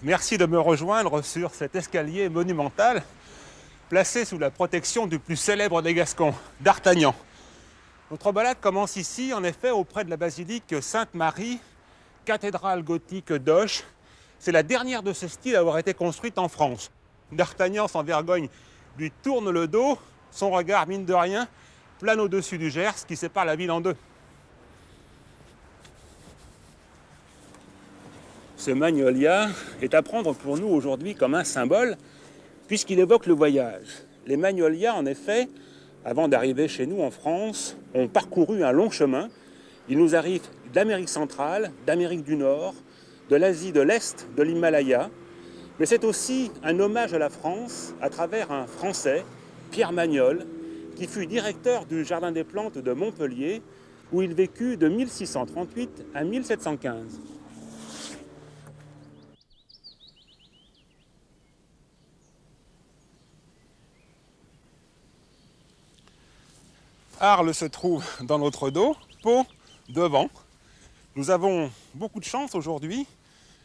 Merci de me rejoindre sur cet escalier monumental placé sous la protection du plus célèbre des Gascons, d'Artagnan. Notre balade commence ici, en effet, auprès de la basilique Sainte-Marie, cathédrale gothique d'Auch. C'est la dernière de ce style à avoir été construite en France. D'Artagnan, sans vergogne, lui tourne le dos, son regard, mine de rien, plane au-dessus du Gers qui sépare la ville en deux. Ce magnolia est à prendre pour nous aujourd'hui comme un symbole, puisqu'il évoque le voyage. Les magnolias, en effet, avant d'arriver chez nous en France, ont parcouru un long chemin. Ils nous arrivent d'Amérique centrale, d'Amérique du Nord, de l'Asie de l'Est, de l'Himalaya. Mais c'est aussi un hommage à la France à travers un Français, Pierre Magnol, qui fut directeur du Jardin des Plantes de Montpellier, où il vécut de 1638 à 1715. Arles se trouve dans notre dos, Pau devant. Nous avons beaucoup de chance aujourd'hui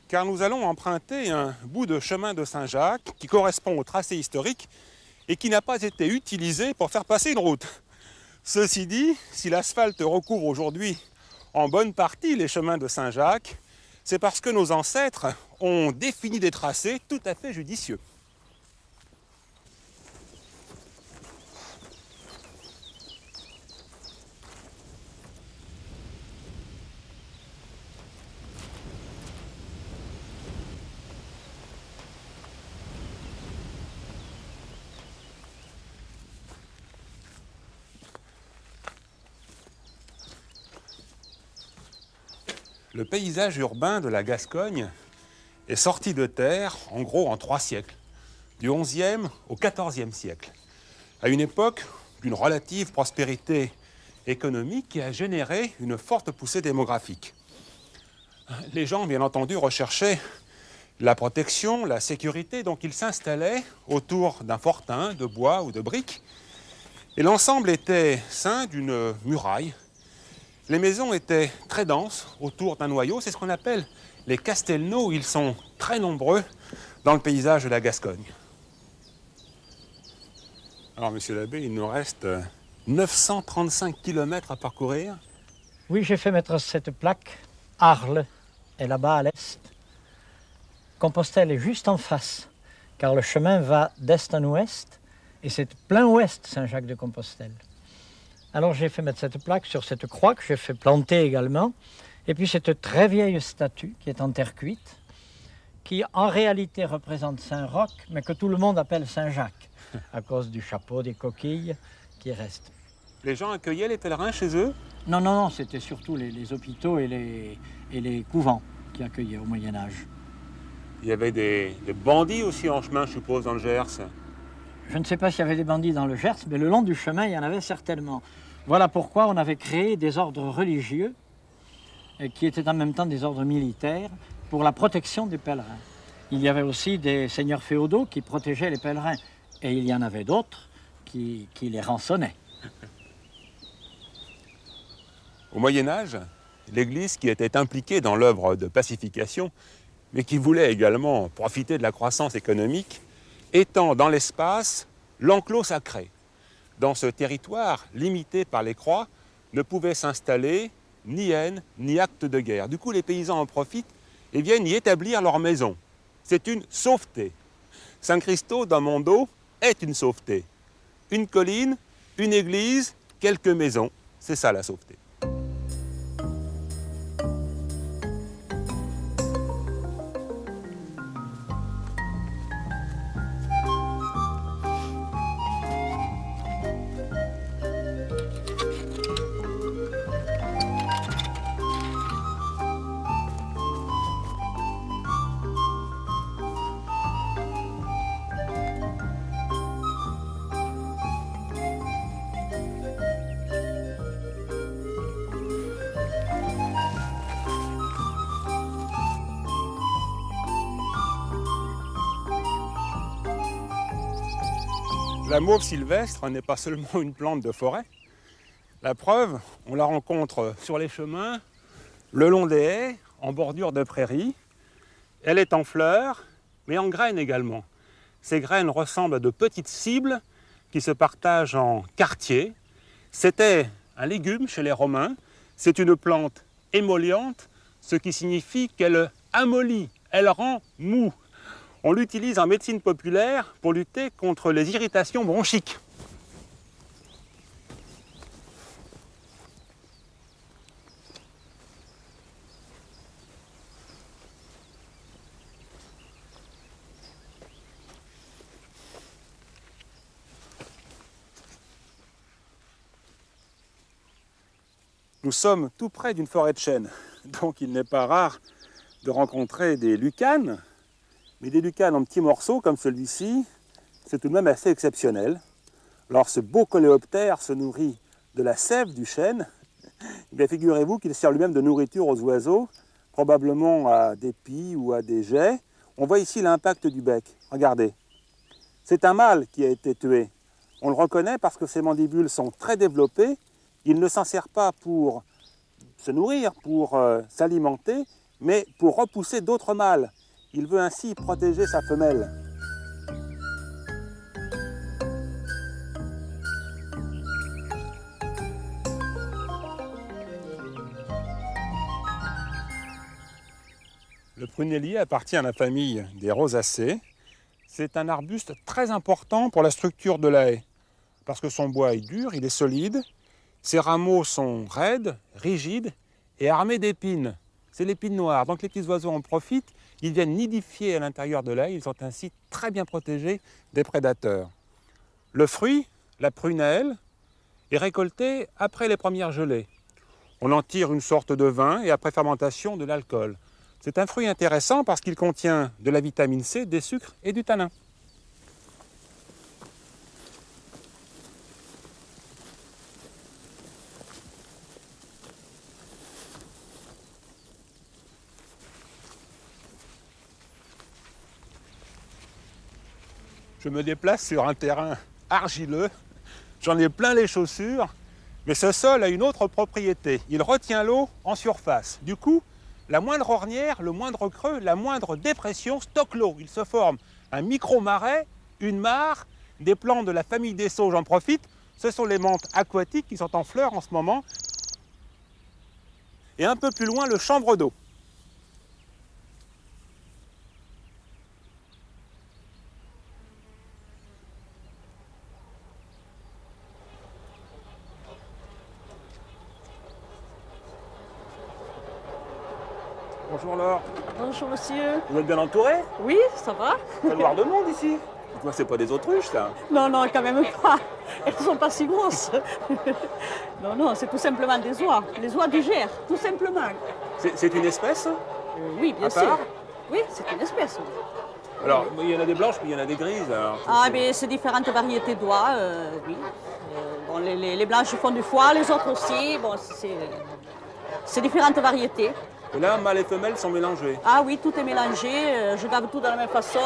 car nous allons emprunter un bout de chemin de Saint-Jacques qui correspond au tracé historique et qui n'a pas été utilisé pour faire passer une route. Ceci dit, si l'asphalte recouvre aujourd'hui en bonne partie les chemins de Saint-Jacques, c'est parce que nos ancêtres ont défini des tracés tout à fait judicieux. Le paysage urbain de la Gascogne est sorti de terre, en gros, en 3 siècles, du XIe au XIVe siècle, à une époque d'une relative prospérité économique qui a généré une forte poussée démographique. Les gens, bien entendu, recherchaient la protection, la sécurité, donc ils s'installaient autour d'un fortin de bois ou de briques, et l'ensemble était ceint d'une muraille. Les maisons étaient très denses autour d'un noyau, c'est ce qu'on appelle les castelnaux, ils sont très nombreux dans le paysage de la Gascogne. Alors monsieur l'abbé, il nous reste 935 km à parcourir. Oui, j'ai fait mettre cette plaque. Arles est là-bas à l'est. Compostelle est juste en face, car le chemin va d'est en ouest, et c'est plein ouest Saint-Jacques-de-Compostelle. Alors j'ai fait mettre cette plaque sur cette croix que j'ai fait planter également, et puis cette très vieille statue qui est en terre cuite, qui en réalité représente Saint-Roch, mais que tout le monde appelle Saint-Jacques, à cause du chapeau, des coquilles qui restent. Les gens accueillaient les pèlerins chez eux? Non, c'était surtout les hôpitaux et les couvents qui accueillaient au Moyen-Âge. Il y avait des bandits aussi en chemin, je suppose, dans le Gers. Je ne sais pas s'il y avait des bandits dans le Gers, mais le long du chemin, il y en avait certainement. Voilà pourquoi on avait créé des ordres religieux qui étaient en même temps des ordres militaires pour la protection des pèlerins. Il y avait aussi des seigneurs féodaux qui protégeaient les pèlerins et il y en avait d'autres qui les rançonnaient. Au Moyen-Âge, l'Église qui était impliquée dans l'œuvre de pacification, mais qui voulait également profiter de la croissance économique, étend dans l'espace l'enclos sacré. Dans ce territoire, limité par les croix, ne pouvaient s'installer ni haine, ni acte de guerre. Du coup, les paysans en profitent et viennent y établir leur maison. C'est une sauveté. Saint-Christophe, dans mon dos, est une sauveté. Une colline, une église, quelques maisons, c'est ça la sauveté. La mauve sylvestre n'est pas seulement une plante de forêt. La preuve, on la rencontre sur les chemins, le long des haies, en bordure de prairies. Elle est en fleurs, mais en graines également. Ces graines ressemblent à de petites cibles qui se partagent en quartiers. C'était un légume chez les Romains. C'est une plante émolliente, ce qui signifie qu'elle amollit, elle rend mou. On l'utilise en médecine populaire pour lutter contre les irritations bronchiques. Nous sommes tout près d'une forêt de chênes, donc il n'est pas rare de rencontrer des lucanes, mais des lucanes en petits morceaux comme celui-ci, c'est tout de même assez exceptionnel. Alors ce beau coléoptère se nourrit de la sève du chêne. Eh bien, figurez-vous qu'il sert lui-même de nourriture aux oiseaux, probablement à des pies ou à des geais. On voit ici l'impact du bec, regardez. C'est un mâle qui a été tué. On le reconnaît parce que ses mandibules sont très développées. Il ne s'en sert pas pour se nourrir, pour s'alimenter, mais pour repousser d'autres mâles. Il veut ainsi protéger sa femelle. Le prunellier appartient à la famille des rosacées. C'est un arbuste très important pour la structure de la haie, parce que son bois est dur, il est solide. Ses rameaux sont raides, rigides et armés d'épines. C'est l'épine noire. Donc les petits oiseaux en profitent. Ils viennent nidifier à l'intérieur de l'ail. Ils sont ainsi très bien protégés des prédateurs. Le fruit, la prunelle, est récolté après les premières gelées. On en tire une sorte de vin et après fermentation de l'alcool. C'est un fruit intéressant parce qu'il contient de la vitamine C, des sucres et du tanin. Je me déplace sur un terrain argileux, j'en ai plein les chaussures, mais ce sol a une autre propriété. Il retient l'eau en surface. Du coup, la moindre ornière, le moindre creux, la moindre dépression stocke l'eau. Il se forme un micro-marais, une mare, des plantes de la famille des sauges en profitent. Ce sont les menthes aquatiques qui sont en fleurs en ce moment. Et un peu plus loin, le chanvre d'eau. Bonjour Laure. Bonjour monsieur. Vous êtes bien entouré? Oui, ça va? Il va y avoir de monde ici. Dites-moi, c'est pas des autruches ça? Non, non, quand même pas. Elles ne sont pas si grosses. Non, non, c'est tout simplement des oies. Les oies du Gers, tout simplement. C'est une espèce? Oui, bien À sûr. part? Oui, c'est une espèce. Alors, il y en a des blanches, mais il y en a des grises. Alors, Ah, mais c'est différentes variétés d'oies, oui. Bon, les blanches font du foie, les autres aussi. Bon, c'est différentes variétés. Et là, mâles et femelles sont mélangés. Ah oui, tout est mélangé, je gave tout de la même façon,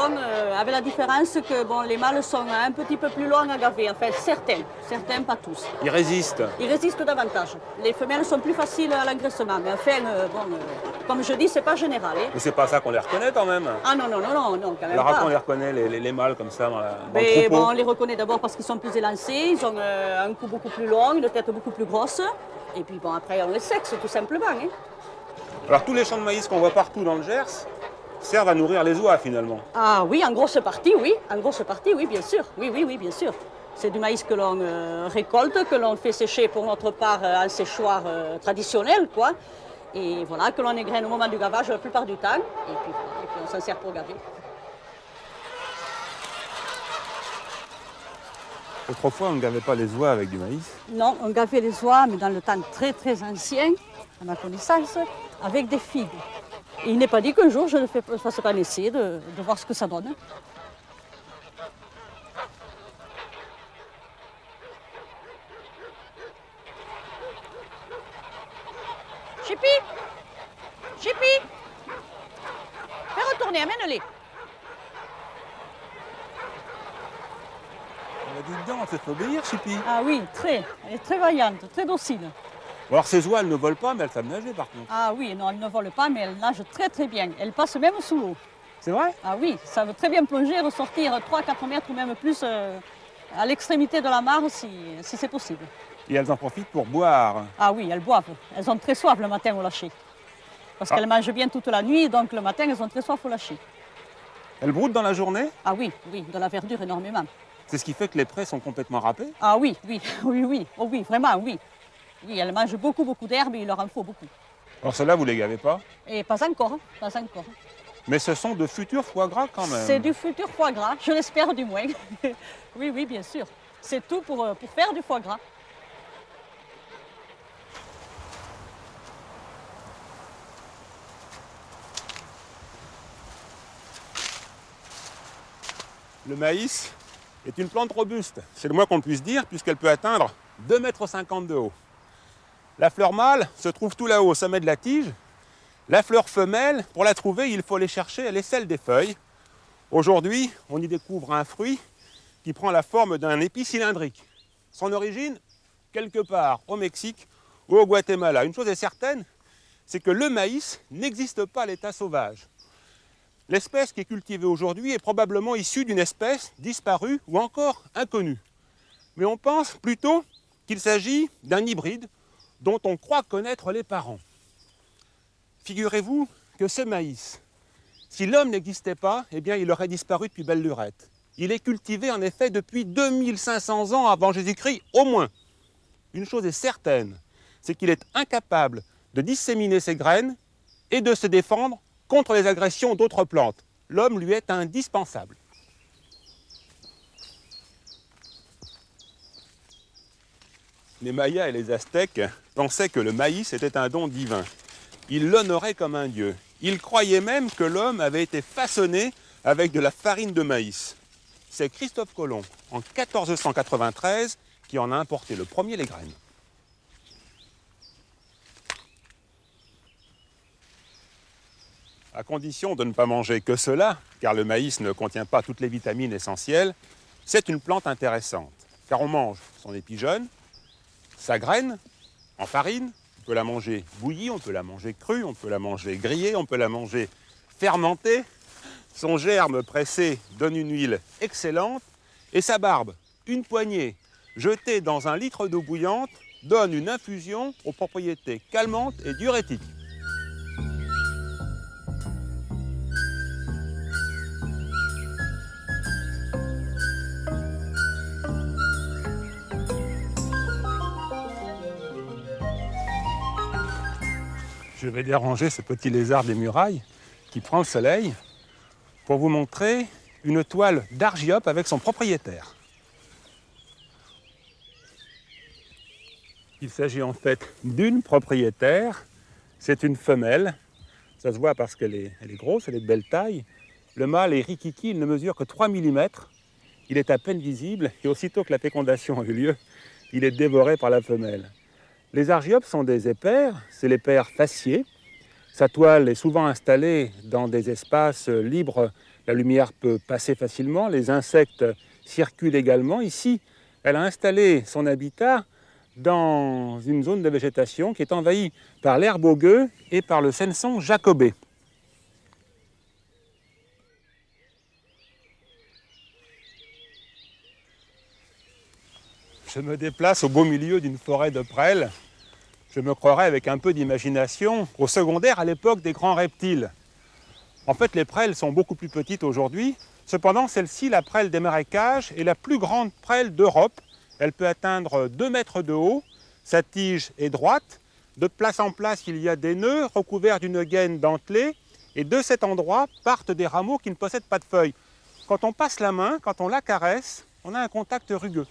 avec la différence que bon, les mâles sont un petit peu plus longs à gaver, enfin certains, pas tous. Ils résistent. Ils résistent davantage. Les femelles sont plus faciles à l'engraissement, mais enfin, comme je dis, c'est pas général. Hein. Mais c'est pas ça qu'on les reconnaît quand même. Ah non, non, non, non, non, quand même Alors après, pas. on les reconnaît, les mâles comme ça, dans le Mais troupeau. bon, on les reconnaît d'abord parce qu'ils sont plus élancés, ils ont un cou beaucoup plus long, une tête beaucoup plus grosse, et puis bon, après on les sexe tout simplement. Hein. Alors tous les champs de maïs qu'on voit partout dans le Gers servent à nourrir les oies finalement. Ah oui, en grosse partie, oui, bien sûr. Oui, bien sûr. C'est du maïs que l'on récolte, que l'on fait sécher pour notre part en séchoir traditionnel, quoi. Et voilà, que l'on égrène au moment du gavage la plupart du temps. Et puis on s'en sert pour gaver. Autrefois, on ne gavait pas les oies avec du maïs. Non, on gavait les oies, mais dans le temps très très ancien, à ma connaissance, avec des figues. Et il n'est pas dit qu'un jour je ne fasse pas un essai de voir ce que ça donne. Chippy! Chippy! Fais retourner, amène-les. On a dit dedans, on fait obéir, Chippy. Ah oui, très. Elle est très vaillante, très docile. Bon, alors ces oies, elles ne volent pas, mais elles savent nager par contre. Ah oui, non, elles ne volent pas, mais elles nagent très très bien. Elles passent même sous l'eau. C'est vrai? Ah oui, ça veut très bien plonger, ressortir 3-4 mètres ou même plus à l'extrémité de la mare si c'est possible. Et elles en profitent pour boire. Ah oui, elles boivent. Elles ont très soif le matin au lâcher. Parce qu'elles mangent bien toute la nuit, donc le matin, elles ont très soif au lâcher. Elles broutent dans la journée? Ah oui, oui, de la verdure énormément. C'est ce qui fait que les prés sont complètement râpés? Ah oui, oui, oui, oui, oh oui, vraiment, oui. Oui, elles mangent beaucoup, beaucoup d'herbes et il leur en faut beaucoup. Alors ceux-là, vous les gavez pas? Et pas encore, pas encore. Mais ce sont de futurs foie gras quand même. C'est du futur foie gras, je l'espère du moins. Oui, oui, bien sûr. C'est tout pour faire du foie gras. Le maïs est une plante robuste, c'est le moins qu'on puisse dire, puisqu'elle peut atteindre 2,50 m de haut. La fleur mâle se trouve tout là-haut, au sommet de la tige. La fleur femelle, pour la trouver, il faut aller chercher l'aisselle des feuilles. Aujourd'hui, on y découvre un fruit qui prend la forme d'un épi cylindrique. Son origine, quelque part au Mexique ou au Guatemala. Une chose est certaine, c'est que le maïs n'existe pas à l'état sauvage. L'espèce qui est cultivée aujourd'hui est probablement issue d'une espèce disparue ou encore inconnue. Mais on pense plutôt qu'il s'agit d'un hybride dont on croit connaître les parents. Figurez-vous que ce maïs, si l'homme n'existait pas, eh bien, il aurait disparu depuis belle lurette. Il est cultivé en effet depuis 2500 ans avant Jésus-Christ au moins. Une chose est certaine, c'est qu'il est incapable de disséminer ses graines et de se défendre contre les agressions d'autres plantes. L'homme lui est indispensable. Les Mayas et les Aztèques pensaient que le maïs était un don divin. Ils l'honoraient comme un dieu. Ils croyaient même que l'homme avait été façonné avec de la farine de maïs. C'est Christophe Colomb, en 1493, qui en a importé le premier les graines. À condition de ne pas manger que cela, car le maïs ne contient pas toutes les vitamines essentielles, c'est une plante intéressante, car on mange son épi jeune, sa graine en farine, on peut la manger bouillie, on peut la manger crue, on peut la manger grillée, on peut la manger fermentée. Son germe pressé donne une huile excellente et sa barbe, une poignée, jetée dans 1 litre d'eau bouillante, donne une infusion aux propriétés calmantes et diurétiques. Je vais déranger ce petit lézard des murailles qui prend le soleil pour vous montrer une toile d'Argiope avec son propriétaire. Il s'agit en fait d'une propriétaire, c'est une femelle, ça se voit parce qu'elle est grosse, elle est de belle taille. Le mâle est rikiki, il ne mesure que 3 mm, il est à peine visible et aussitôt que la fécondation a eu lieu, il est dévoré par la femelle. Les Argiopes sont des épères, c'est l'épère facié. Sa toile est souvent installée dans des espaces libres, la lumière peut passer facilement, les insectes circulent également. Ici, elle a installé son habitat dans une zone de végétation qui est envahie par l'herbe au gueux et par le senson jacobé. Je me déplace au beau milieu d'une forêt de prêles. Je me croirais avec un peu d'imagination au secondaire à l'époque des grands reptiles. En fait, les prêles sont beaucoup plus petites aujourd'hui. Cependant, celle-ci, la prêle des marécages, est la plus grande prêle d'Europe. Elle peut atteindre 2 mètres de haut. Sa tige est droite. De place en place, il y a des nœuds recouverts d'une gaine dentelée. Et de cet endroit partent des rameaux qui ne possèdent pas de feuilles. Quand on passe la main, quand on la caresse, on a un contact rugueux.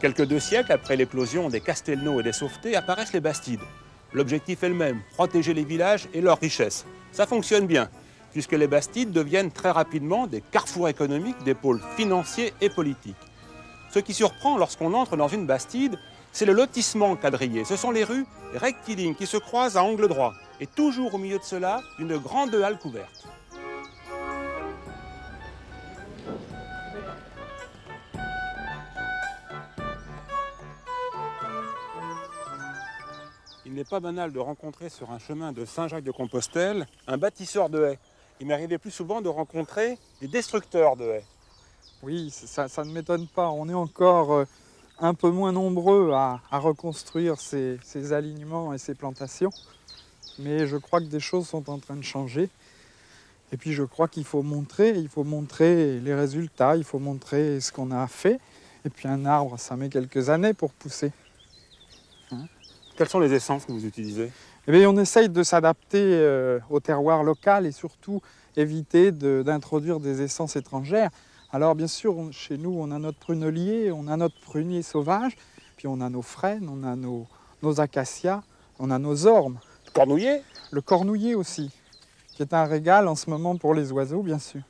Quelques 2 siècles après l'éclosion des Castelnau et des Sauvetés apparaissent les bastides. L'objectif est le même, protéger les villages et leurs richesses. Ça fonctionne bien, puisque les bastides deviennent très rapidement des carrefours économiques, des pôles financiers et politiques. Ce qui surprend lorsqu'on entre dans une bastide, c'est le lotissement quadrillé. Ce sont les rues rectilignes qui se croisent à angle droit. et toujours au milieu de cela, une grande halle couverte. Il n'est pas banal de rencontrer sur un chemin de Saint-Jacques-de-Compostelle un bâtisseur de haies. Il m'arrivait plus souvent de rencontrer des destructeurs de haies. Oui, ça ne m'étonne pas. On est encore un peu moins nombreux à reconstruire ces alignements et ces plantations. Mais je crois que des choses sont en train de changer. Et puis je crois qu'il faut montrer les résultats, il faut montrer ce qu'on a fait. Et puis un arbre, ça met quelques années pour pousser. Quelles sont les essences que vous utilisez? Eh bien, on essaye de s'adapter au terroir local et surtout éviter d'introduire des essences étrangères. Alors bien sûr, chez nous, on a notre prunelier, on a notre prunier sauvage, puis on a nos frênes, on a nos acacias, on a nos ormes. Le cornouiller? Le cornouiller aussi, qui est un régal en ce moment pour les oiseaux, bien sûr.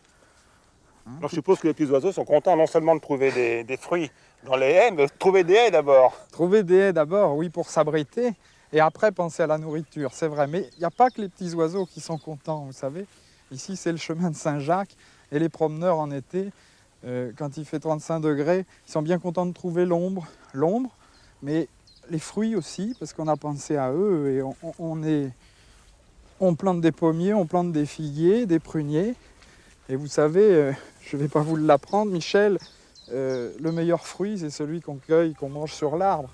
Alors, je suppose que les petits oiseaux sont contents non seulement de trouver des fruits dans les haies, mais de trouver des haies d'abord. Trouver des haies d'abord, oui, pour s'abriter, et après penser à la nourriture, c'est vrai. Mais il n'y a pas que les petits oiseaux qui sont contents, vous savez. Ici, c'est le chemin de Saint-Jacques, et les promeneurs en été, quand il fait 35 degrés, ils sont bien contents de trouver l'ombre, mais les fruits aussi, parce qu'on a pensé à eux, et on plante des pommiers, on plante des figuiers, des pruniers, et vous savez, je ne vais pas vous l'apprendre, Michel, le meilleur fruit, c'est celui qu'on cueille, qu'on mange sur l'arbre.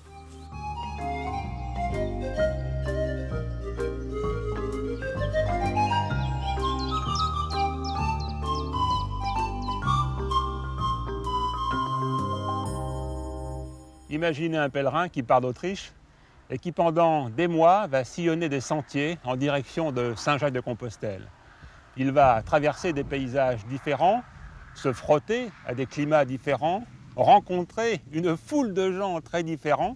Imaginez un pèlerin qui part d'Autriche et qui pendant des mois va sillonner des sentiers en direction de Saint-Jacques-de-Compostelle. Il va traverser des paysages différents, se frotter à des climats différents, rencontrer une foule de gens très différents,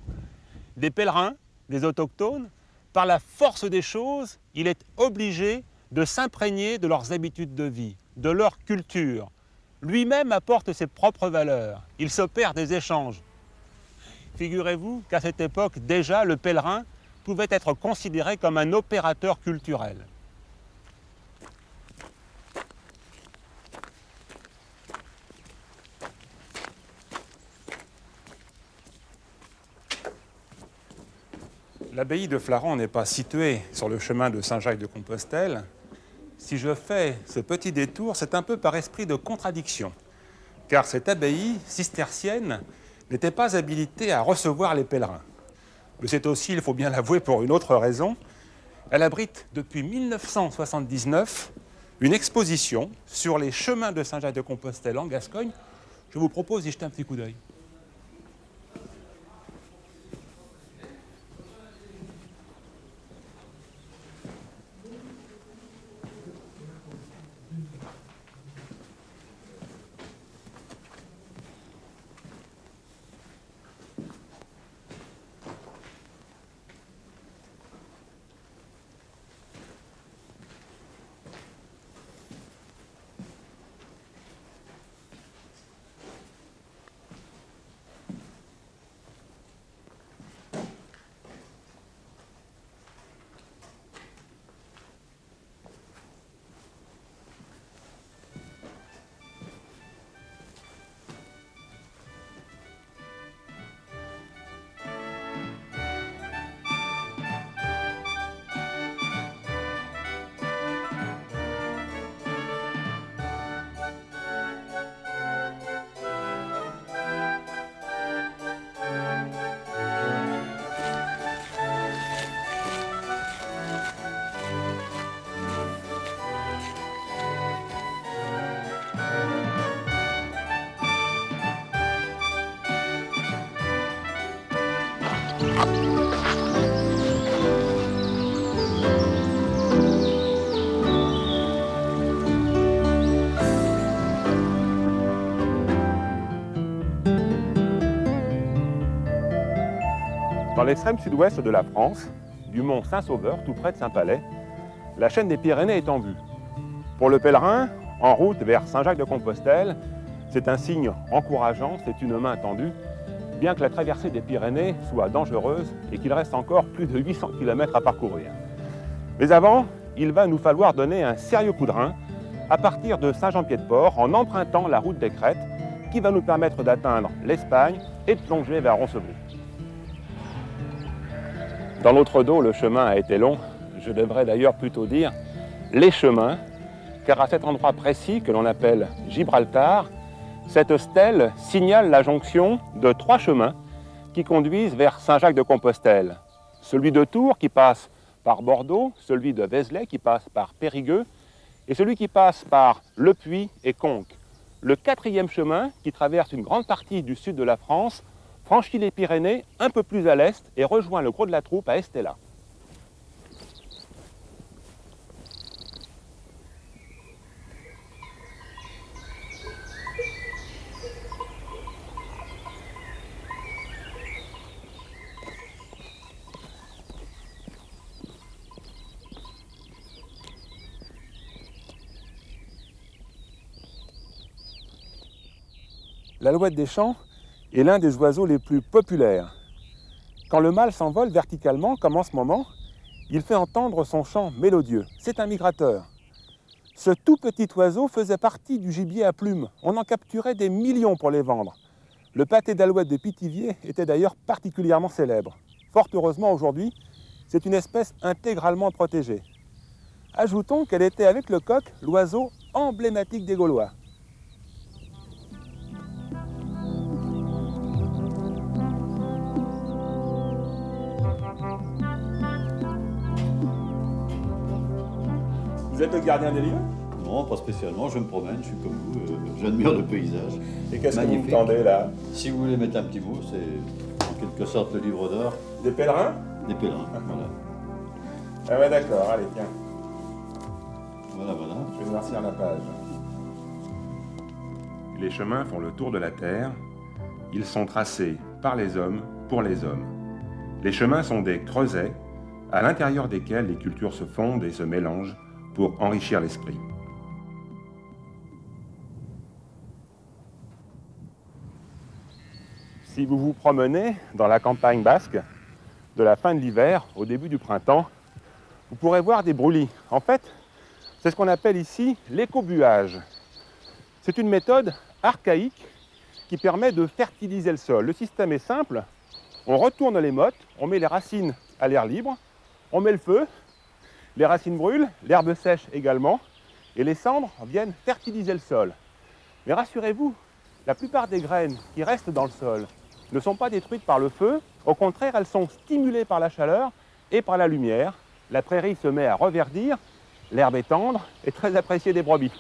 des pèlerins, des autochtones. Par la force des choses, il est obligé de s'imprégner de leurs habitudes de vie, de leur culture. Lui-même apporte ses propres valeurs. Il s'opère des échanges. Figurez-vous qu'à cette époque, déjà, le pèlerin pouvait être considéré comme un opérateur culturel. L'abbaye de Flaran n'est pas située sur le chemin de Saint-Jacques-de-Compostelle. Si je fais ce petit détour, c'est un peu par esprit de contradiction, car cette abbaye cistercienne n'était pas habilitée à recevoir les pèlerins. Mais c'est aussi, il faut bien l'avouer, pour une autre raison. Elle abrite depuis 1979 une exposition sur les chemins de Saint-Jacques-de-Compostelle en Gascogne. Je vous propose d'y jeter un petit coup d'œil. Dans l'extrême sud-ouest de la France, du mont Saint-Sauveur, tout près de Saint-Palais, la chaîne des Pyrénées est en vue. Pour le pèlerin, en route vers Saint-Jacques-de-Compostelle, c'est un signe encourageant, c'est une main tendue, bien que la traversée des Pyrénées soit dangereuse et qu'il reste encore plus de 800 km à parcourir. Mais avant, il va nous falloir donner un sérieux coup de rein à partir de Saint-Jean-Pied-de-Port en empruntant la route des Crêtes qui va nous permettre d'atteindre l'Espagne et de plonger vers Roncevaux. Dans l'autre dos, le chemin a été long, je devrais d'ailleurs plutôt dire les chemins, car à cet endroit précis que l'on appelle Gibraltar, cette stèle signale la jonction de 3 chemins qui conduisent vers Saint-Jacques-de-Compostelle. Celui de Tours qui passe par Bordeaux, celui de Vézelay qui passe par Périgueux et celui qui passe par Le Puy et Conques. Le 4e chemin, qui traverse une grande partie du sud de la France, franchit les Pyrénées un peu plus à l'est et rejoint le Gros de la Troupe à Estella. L'alouette des champs est l'un des oiseaux les plus populaires. Quand le mâle s'envole verticalement, comme en ce moment, il fait entendre son chant mélodieux. C'est un migrateur. Ce tout petit oiseau faisait partie du gibier à plumes. On en capturait des millions pour les vendre. Le pâté d'alouette de Pithiviers était d'ailleurs particulièrement célèbre. Fort heureusement aujourd'hui, c'est une espèce intégralement protégée. Ajoutons qu'elle était avec le coq l'oiseau emblématique des Gaulois. Vous êtes le gardien des lieux? Non, pas spécialement, je me promène, je suis comme vous, j'admire le paysage. Et qu'est-ce que vous me Magnifique. tendez là? Si vous voulez mettre un petit mot, c'est en quelque sorte le livre d'or Des pèlerins? des pèlerins. Voilà. Ah ouais d'accord, allez tiens, Voilà, voilà. je vais noircir la page. Les chemins font le tour de la terre, ils sont tracés par les hommes pour les hommes. Les chemins sont des creusets à l'intérieur desquels les cultures se fondent et se mélangent pour enrichir l'esprit. Si vous vous promenez dans la campagne basque, de la fin de l'hiver au début du printemps, vous pourrez voir des brûlis. En fait, c'est ce qu'on appelle ici l'écobuage. C'est une méthode archaïque qui permet de fertiliser le sol. Le système est simple, on retourne les mottes, on met les racines à l'air libre, on met le feu, les racines brûlent, l'herbe sèche également, et les cendres viennent fertiliser le sol. Mais rassurez-vous, la plupart des graines qui restent dans le sol ne sont pas détruites par le feu, au contraire, elles sont stimulées par la chaleur et par la lumière. La prairie se met à reverdir, l'herbe est tendre et très appréciée des brebis.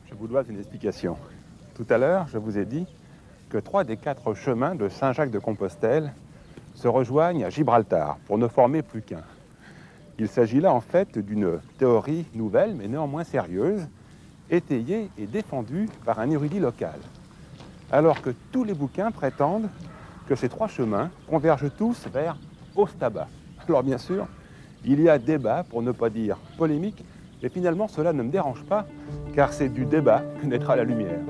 Je vous dois une explication. Tout à l'heure, je vous ai dit que 3 des 4 chemins de Saint-Jacques-de-Compostelle se rejoignent à Gibraltar pour ne former plus qu'un. Il s'agit là en fait d'une théorie nouvelle mais néanmoins sérieuse, étayée et défendue par un érudit local. Alors que tous les bouquins prétendent que ces 3 chemins convergent tous vers Ostaba. Alors bien sûr, il y a débat, pour ne pas dire polémique, et finalement cela ne me dérange pas, car c'est du débat que naîtra la lumière.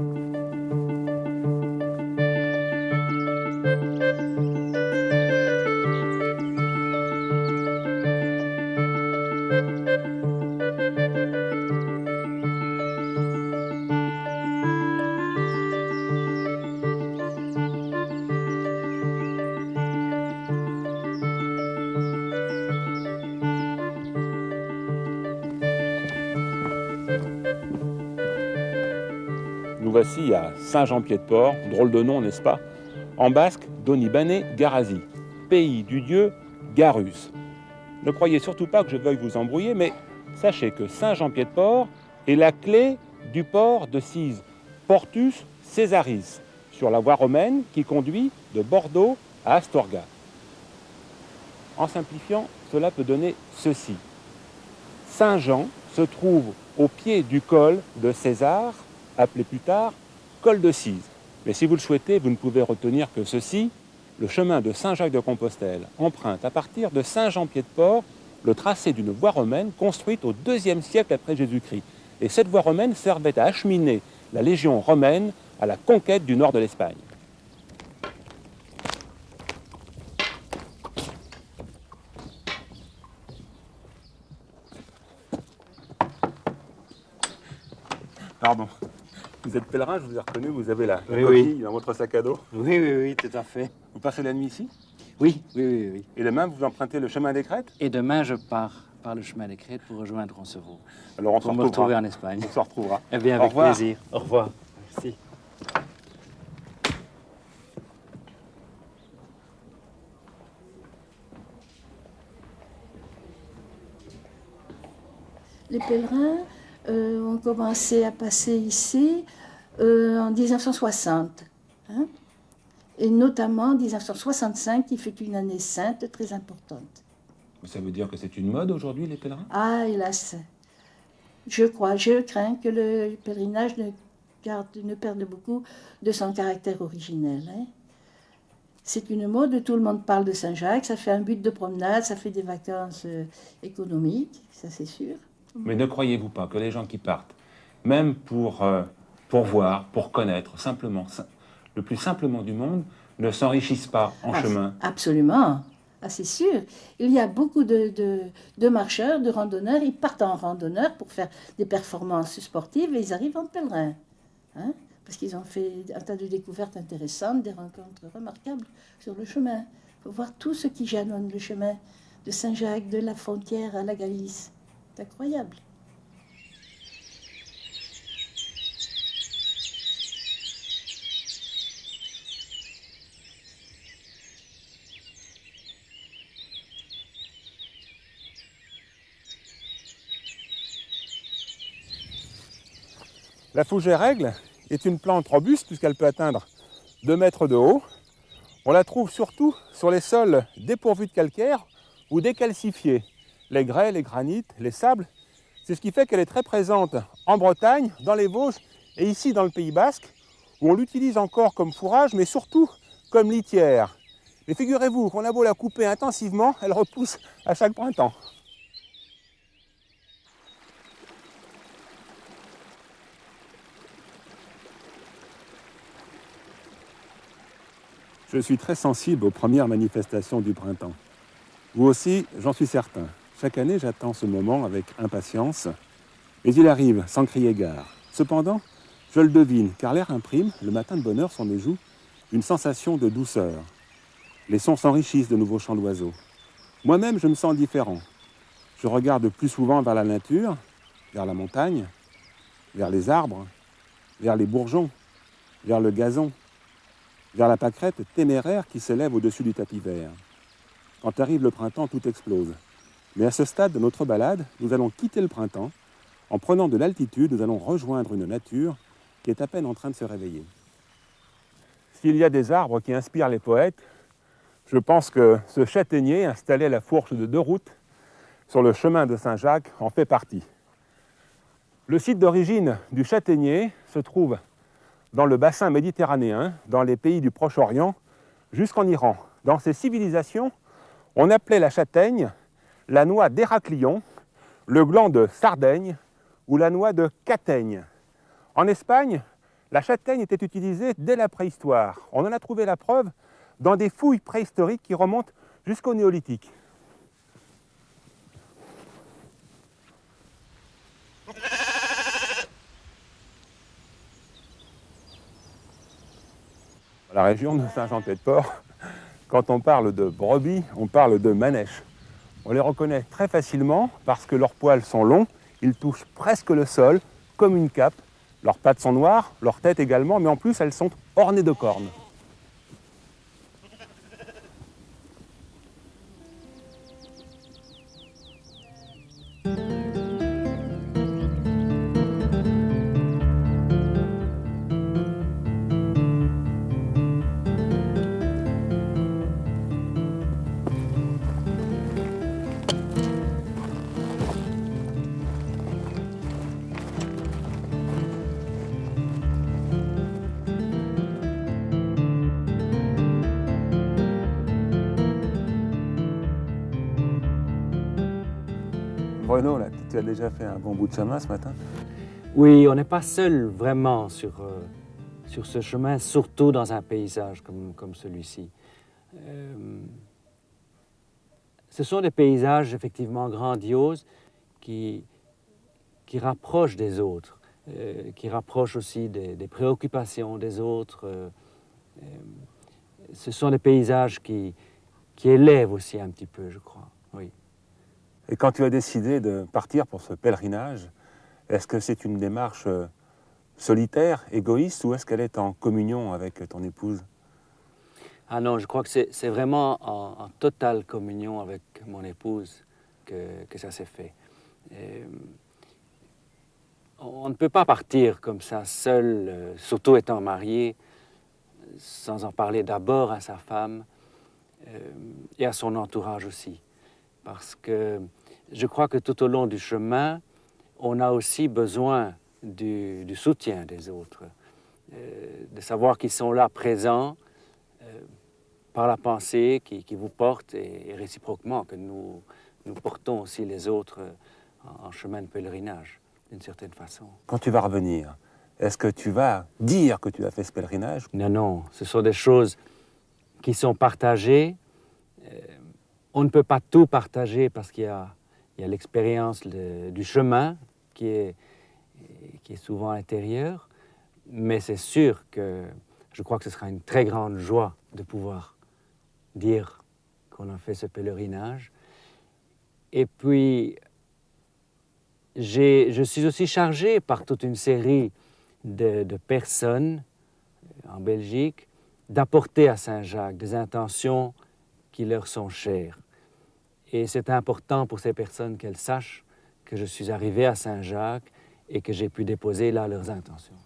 Nous voici à Saint-Jean-Pied-de-Port, drôle de nom, n'est-ce pas? En basque, Donibane Garazi. pays du dieu Garus. Ne croyez surtout pas que je veuille vous embrouiller, mais sachez que Saint-Jean-Pied-de-Port est la clé du port de Cise, Portus Caesaris, sur la voie romaine qui conduit de Bordeaux à Astorga. En simplifiant, cela peut donner ceci. Saint-Jean se trouve au pied du col de César, appelé plus tard col de Cise. Mais si vous le souhaitez, vous ne pouvez retenir que ceci. Le chemin de Saint-Jacques-de-Compostelle emprunte à partir de Saint-Jean-Pied-de-Port le tracé d'une voie romaine construite au IIe siècle après Jésus-Christ. Et cette voie romaine servait à acheminer la légion romaine à la conquête du nord de l'Espagne. Pardon. Vous êtes pèlerin, je vous ai reconnu, vous avez la coquille dans votre sac à dos. Oui, tout à fait. Vous passez la nuit ici? Oui. Et demain, vous empruntez le chemin des Crêtes? Et demain, je pars par le chemin des Crêtes pour rejoindre Roncevaux. Alors on se Pour me retrouvera. retrouver en Espagne. On se retrouvera. Eh bien, Au avec revoir. plaisir. Au revoir. Merci. Les pèlerins ont commencé à passer ici en 1960, hein, et notamment en 1965, qui fut une année sainte très importante. Ça veut dire que c'est une mode aujourd'hui, les pèlerins? Ah, hélas, je crains que le pèlerinage ne perde beaucoup de son caractère originel. Hein. C'est une mode, tout le monde parle de Saint-Jacques, ça fait un but de promenade, ça fait des vacances économiques, ça c'est sûr. Mais ne croyez-vous pas que les gens qui partent, même pour voir, pour connaître, simplement, le plus simplement du monde, ne s'enrichissent pas en chemin? Absolument, ah, c'est sûr. Il y a beaucoup de marcheurs, de randonneurs, ils partent en randonneur pour faire des performances sportives et ils arrivent en pèlerin. Hein, parce qu'ils ont fait un tas de découvertes intéressantes, des rencontres remarquables sur le chemin. Il faut voir tout ce qui jalonne le chemin de Saint-Jacques, de la Frontière à la Galice. C'est incroyable. La fougère aigle est une plante robuste puisqu'elle peut atteindre 2 mètres de haut. On la trouve surtout sur les sols dépourvus de calcaire ou décalcifiés. Les grès, les granites, les sables. C'est ce qui fait qu'elle est très présente en Bretagne, dans les Vosges et ici dans le Pays Basque, où on l'utilise encore comme fourrage, mais surtout comme litière. Et figurez-vous qu'on a beau la couper intensivement, elle repousse à chaque printemps. Je suis très sensible aux premières manifestations du printemps. Vous aussi, j'en suis certain. Chaque année, j'attends ce moment avec impatience, mais il arrive sans crier gare. Cependant, je le devine, car l'air imprime, le matin de bonne heure sur mes joues, une sensation de douceur. Les sons s'enrichissent de nouveaux chants d'oiseaux. Moi-même, je me sens différent. Je regarde plus souvent vers la nature, vers la montagne, vers les arbres, vers les bourgeons, vers le gazon, vers la pâquerette téméraire qui s'élève au-dessus du tapis vert. Quand arrive le printemps, tout explose. Mais à ce stade de notre balade, nous allons quitter le printemps. En prenant de l'altitude, nous allons rejoindre une nature qui est à peine en train de se réveiller. S'il y a des arbres qui inspirent les poètes, je pense que ce châtaignier installé à la fourche de 2 routes sur le chemin de Saint-Jacques en fait partie. Le site d'origine du châtaignier se trouve dans le bassin méditerranéen, dans les pays du Proche-Orient, jusqu'en Iran. Dans ces civilisations, on appelait la châtaigne la noix d'Héraclion, le gland de Sardaigne ou la noix de Cataigne. En Espagne, la châtaigne était utilisée dès la préhistoire. On en a trouvé la preuve dans des fouilles préhistoriques qui remontent jusqu'au néolithique. Dans la région de Saint-Jean-Pied-de-Port, quand on parle de brebis, on parle de manèches. On les reconnaît très facilement parce que leurs poils sont longs, ils touchent presque le sol, comme une cape. Leurs pattes sont noires, leur tête également, mais en plus elles sont ornées de cornes. Bruno, là, tu as déjà fait un bon bout de chemin ce matin? Oui, on n'est pas seul vraiment sur ce chemin, surtout dans un paysage comme celui-ci. Ce sont des paysages effectivement grandioses qui rapprochent des autres, qui rapprochent aussi des préoccupations des autres. Ce sont des paysages qui élèvent aussi un petit peu, je crois, oui. Et quand tu as décidé de partir pour ce pèlerinage, est-ce que c'est une démarche solitaire, égoïste, ou est-ce qu'elle est en communion avec ton épouse? Ah non, je crois que c'est vraiment en totale communion avec mon épouse que ça s'est fait. On ne peut pas partir comme ça seul, surtout étant marié, sans en parler d'abord à sa femme et à son entourage aussi. Parce que je crois que tout au long du chemin, on a aussi besoin du soutien des autres, de savoir qu'ils sont là présents par la pensée qui vous porte et réciproquement que nous portons aussi les autres en chemin de pèlerinage, d'une certaine façon. Quand tu vas revenir, est-ce que tu vas dire que tu as fait ce pèlerinage? Non, non, ce sont des choses qui sont partagées. On ne peut pas tout partager parce qu'il y a l'expérience du chemin qui est souvent intérieur, mais c'est sûr que je crois que ce sera une très grande joie de pouvoir dire qu'on a fait ce pèlerinage. Et puis, je suis aussi chargé par toute une série de personnes en Belgique d'apporter à Saint-Jacques des intentions qui leur sont chères. Et c'est important pour ces personnes qu'elles sachent que je suis arrivé à Saint-Jacques et que j'ai pu déposer là leurs intentions.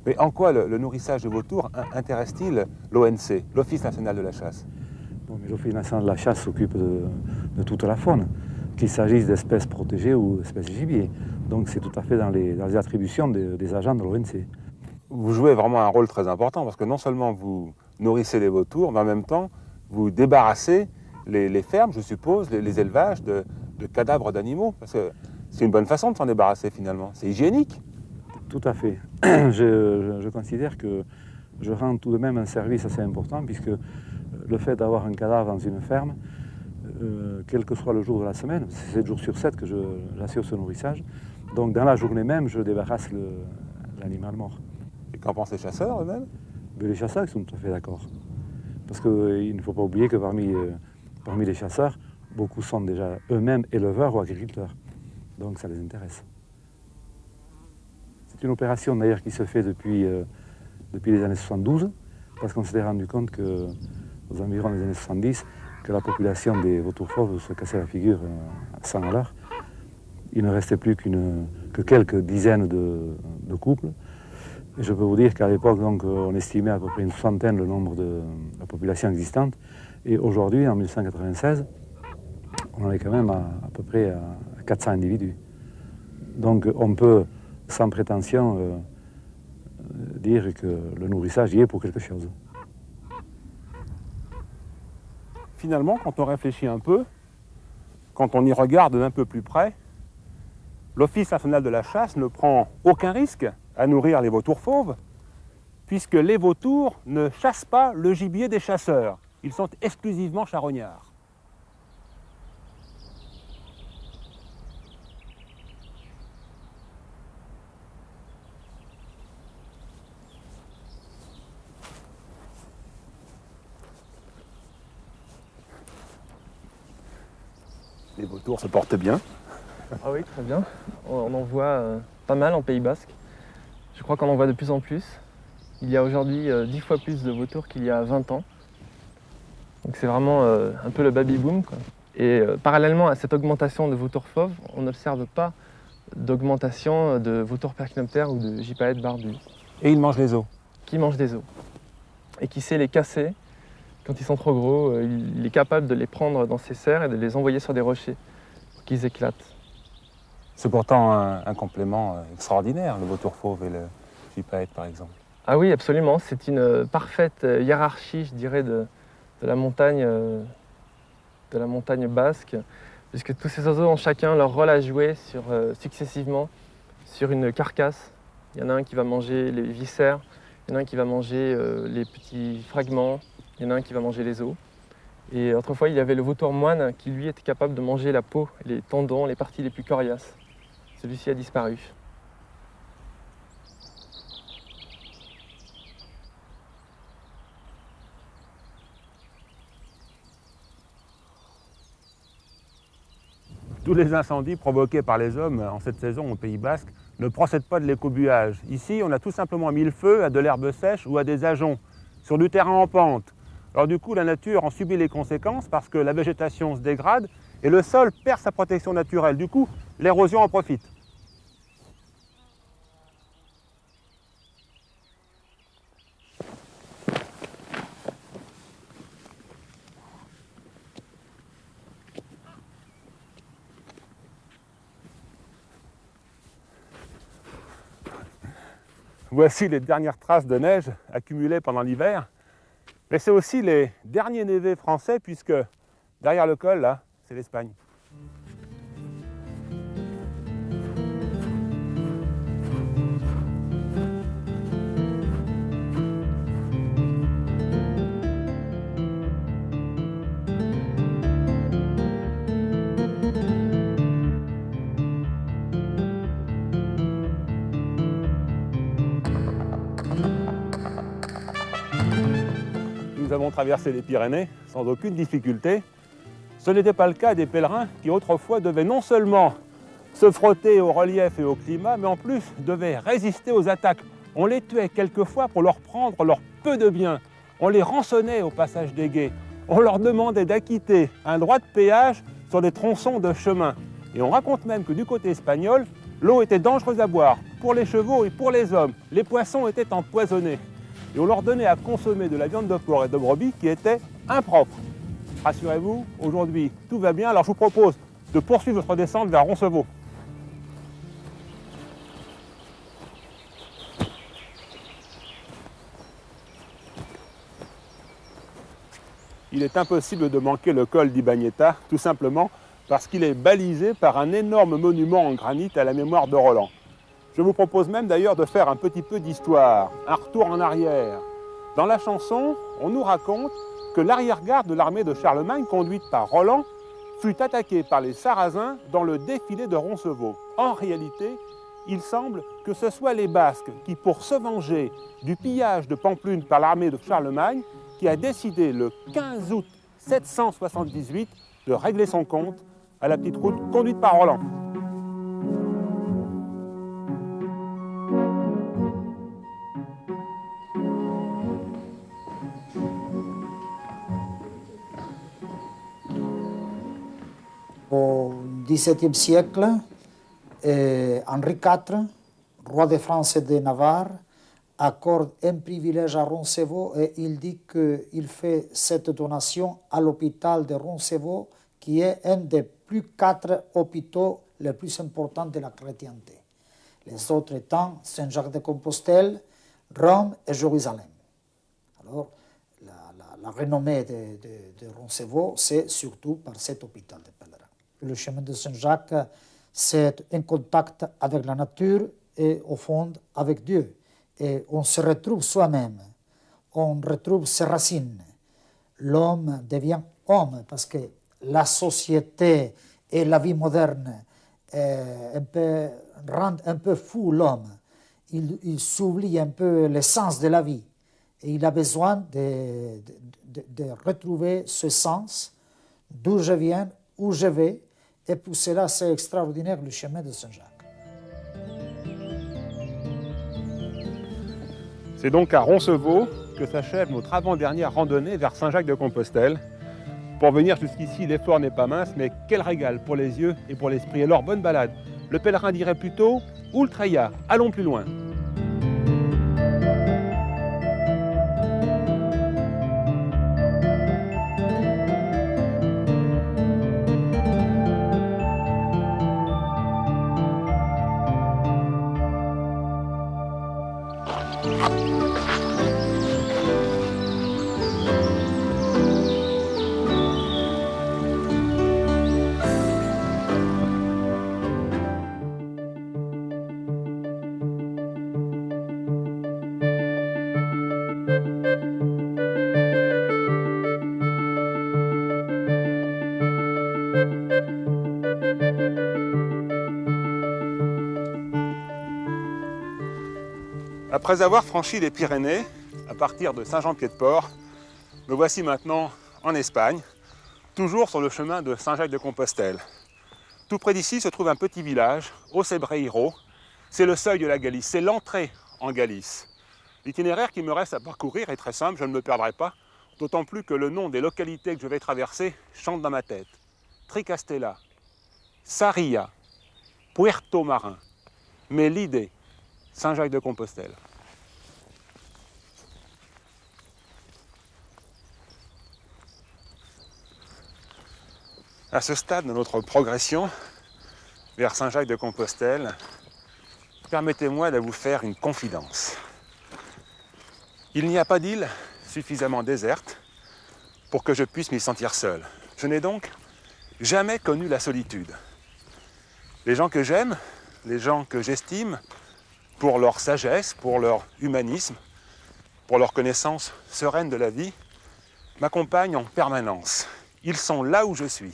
Mais en quoi le nourrissage de vautours intéresse-t-il l'ONC, l'Office national de la chasse? Bon, mais l'Office national de la chasse s'occupe de toute la faune, qu'il s'agisse d'espèces protégées ou d'espèces gibier. Donc c'est tout à fait dans les attributions des agents de l'ONC. Vous jouez vraiment un rôle très important parce que non seulement vous nourrissez les vautours, mais en même temps vous débarrassez les fermes, je suppose, les élevages de cadavres d'animaux. Parce que c'est une bonne façon de s'en débarrasser finalement, c'est hygiénique. Tout à fait. Je considère que je rends tout de même un service assez important puisque le fait d'avoir un cadavre dans une ferme, quel que soit le jour de la semaine, c'est 7 jours sur 7 que j'assure ce nourrissage. Donc dans la journée même, je débarrasse l'animal mort. Et qu'en pensent les chasseurs eux-mêmes? Les chasseurs sont tout à fait d'accord. Parce qu'il ne faut pas oublier que parmi les chasseurs, beaucoup sont déjà eux-mêmes éleveurs ou agriculteurs. Donc ça les intéresse. C'est une opération d'ailleurs qui se fait depuis les années 72, parce qu'on s'était rendu compte qu'aux environs des années 70, que la population des vautours fauves se cassait la figure à 100 à l'heure. Il ne restait plus que quelques dizaines de couples. Et je peux vous dire qu'à l'époque, donc, on estimait à peu près une soixantaine le nombre de la population existante. Et aujourd'hui, en 1996, on en est quand même à peu près à 400 individus. Donc on peut, sans prétention, dire que le nourrissage y est pour quelque chose. Finalement, quand on réfléchit un peu, quand on y regarde d'un peu plus près, L'Office national de la chasse ne prend aucun risque à nourrir les vautours fauves, puisque les vautours ne chassent pas le gibier des chasseurs. Ils sont exclusivement charognards. Les vautours se portent bien. Ah oui, très bien. On en voit pas mal en Pays Basque. Je crois qu'on en voit de plus en plus. Il y a aujourd'hui 10 fois plus de vautours qu'il y a 20 ans. Donc c'est vraiment un peu le baby-boom, quoi. Et parallèlement à cette augmentation de vautours fauves, on n'observe pas d'augmentation de vautours percnoptères ou de gypaètes barbus. Et ils mangent les os. Qui mangent des os. Et qui sait les casser quand ils sont trop gros. Il est capable de les prendre dans ses serres et de les envoyer sur des rochers pour qu'ils éclatent. C'est pourtant un complément extraordinaire, le vautour fauve et le gypaète, par exemple. Ah oui, absolument. C'est une parfaite hiérarchie, je dirais, de la montagne basque, puisque tous ces oiseaux ont chacun leur rôle à jouer successivement sur une carcasse. Il y en a un qui va manger les viscères, il y en a un qui va manger les petits fragments, il y en a un qui va manger les os. Et autrefois, il y avait le vautour moine qui, lui, était capable de manger la peau, les tendons, les parties les plus coriaces. Celui-ci a disparu. Tous les incendies provoqués par les hommes en cette saison au Pays Basque ne procèdent pas de l'écobuage. Ici, on a tout simplement mis le feu à de l'herbe sèche ou à des ajoncs, sur du terrain en pente. Alors du coup, la nature en subit les conséquences parce que la végétation se dégrade et le sol perd sa protection naturelle. Du coup, l'érosion en profite. Voici les dernières traces de neige accumulées pendant l'hiver. Mais c'est aussi les derniers névés français puisque derrière le col, là, c'est l'Espagne. Nous avons traversé les Pyrénées sans aucune difficulté. Ce n'était pas le cas des pèlerins qui autrefois devaient non seulement se frotter au relief et au climat, mais en plus devaient résister aux attaques. On les tuait quelquefois pour leur prendre leur peu de biens. On les rançonnait au passage des gués. On leur demandait d'acquitter un droit de péage sur des tronçons de chemin. Et on raconte même que du côté espagnol, l'eau était dangereuse à boire pour les chevaux et pour les hommes. Les poissons étaient empoisonnés. Et on leur donnait à consommer de la viande de porc et de brebis qui était impropre. Rassurez-vous, aujourd'hui, tout va bien. Alors je vous propose de poursuivre notre descente vers Roncevaux. Il est impossible de manquer le col d'Ibagneta, tout simplement parce qu'il est balisé par un énorme monument en granit à la mémoire de Roland. Je vous propose même d'ailleurs de faire un petit peu d'histoire, un retour en arrière. Dans la chanson, on nous raconte que l'arrière-garde de l'armée de Charlemagne, conduite par Roland, fut attaquée par les Sarrasins dans le défilé de Roncevaux. En réalité, il semble que ce soit les Basques qui, pour se venger du pillage de Pampelune par l'armée de Charlemagne, qui a décidé le 15 août 778 de régler son compte à la petite route conduite par Roland. Au XVIIe siècle, Henri IV, roi de France et de Navarre, accorde un privilège à Roncevaux et il dit qu'il fait cette donation à l'hôpital de Roncevaux, qui est un des plus 4 hôpitaux les plus importants de la chrétienté. Les autres étant Saint-Jacques-de-Compostelle, Rome et Jérusalem. Alors, la renommée de Roncevaux, c'est surtout par cet hôpital de pèlerins. Le chemin de Saint-Jacques, c'est un contact avec la nature et au fond avec Dieu. Et on se retrouve soi-même, on retrouve ses racines. L'homme devient homme parce que la société et la vie moderne rendent un peu fou l'homme. Il s'oublie un peu l'essence de la vie. Et il a besoin de retrouver ce sens, d'où je viens, où je vais. Et pour cela, c'est extraordinaire le chemin de Saint-Jacques. C'est donc à Roncevaux que s'achève notre avant-dernière randonnée vers Saint-Jacques-de-Compostelle. Pour venir jusqu'ici, l'effort n'est pas mince, mais quel régal pour les yeux et pour l'esprit. Alors bonne balade. Le pèlerin dirait plutôt « Ultraïa, allons plus loin ». Après avoir franchi les Pyrénées, à partir de Saint-Jean-Pied-de-Port, me voici maintenant en Espagne, toujours sur le chemin de Saint-Jacques-de-Compostelle. Tout près d'ici se trouve un petit village, Ocebreiro. C'est le seuil de la Galice, c'est l'entrée en Galice. L'itinéraire qui me reste à parcourir est très simple, je ne me perdrai pas, d'autant plus que le nom des localités que je vais traverser chante dans ma tête. Tricastella, Sarria, Puerto Marin, Melide, Saint-Jacques-de-Compostelle. À ce stade de notre progression vers Saint-Jacques-de-Compostelle, permettez-moi de vous faire une confidence. Il n'y a pas d'île suffisamment déserte pour que je puisse m'y sentir seul. Je n'ai donc jamais connu la solitude. Les gens que j'aime, les gens que j'estime, pour leur sagesse, pour leur humanisme, pour leur connaissance sereine de la vie, m'accompagnent en permanence. Ils sont là où je suis.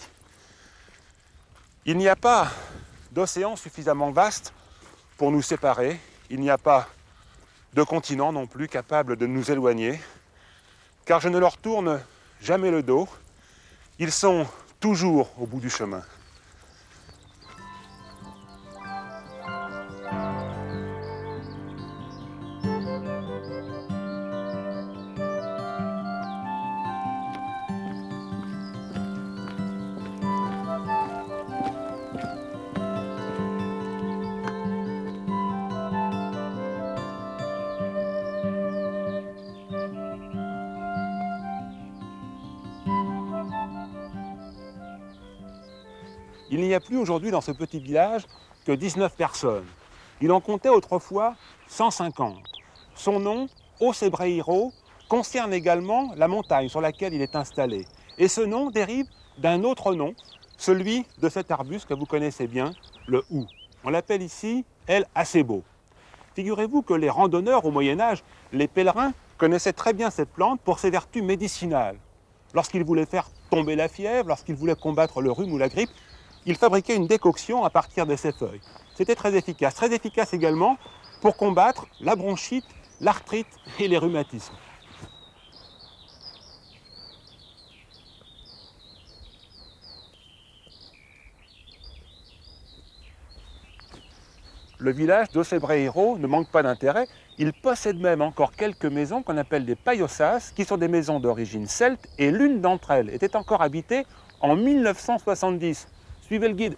Il n'y a pas d'océan suffisamment vaste pour nous séparer. Il n'y a pas de continent non plus capable de nous éloigner, car je ne leur tourne jamais le dos. Ils sont toujours au bout du chemin. Il n'y a plus aujourd'hui dans ce petit village que 19 personnes. Il en comptait autrefois 150. Son nom, Ocebreiro, concerne également la montagne sur laquelle il est installé. Et ce nom dérive d'un autre nom, celui de cet arbuste que vous connaissez bien, le hou. On l'appelle ici El Acebo. Figurez-vous que les randonneurs au Moyen-Âge, les pèlerins, connaissaient très bien cette plante pour ses vertus médicinales. Lorsqu'ils voulaient faire tomber la fièvre, lorsqu'ils voulaient combattre le rhume ou la grippe, ils fabriquaient une décoction à partir de ces feuilles. C'était très efficace également pour combattre la bronchite, l'arthrite et les rhumatismes. Le village d'Ocebreiro ne manque pas d'intérêt. Il possède même encore quelques maisons qu'on appelle des paillosas, qui sont des maisons d'origine celte, et l'une d'entre elles était encore habitée en 1970. Suivez le guide.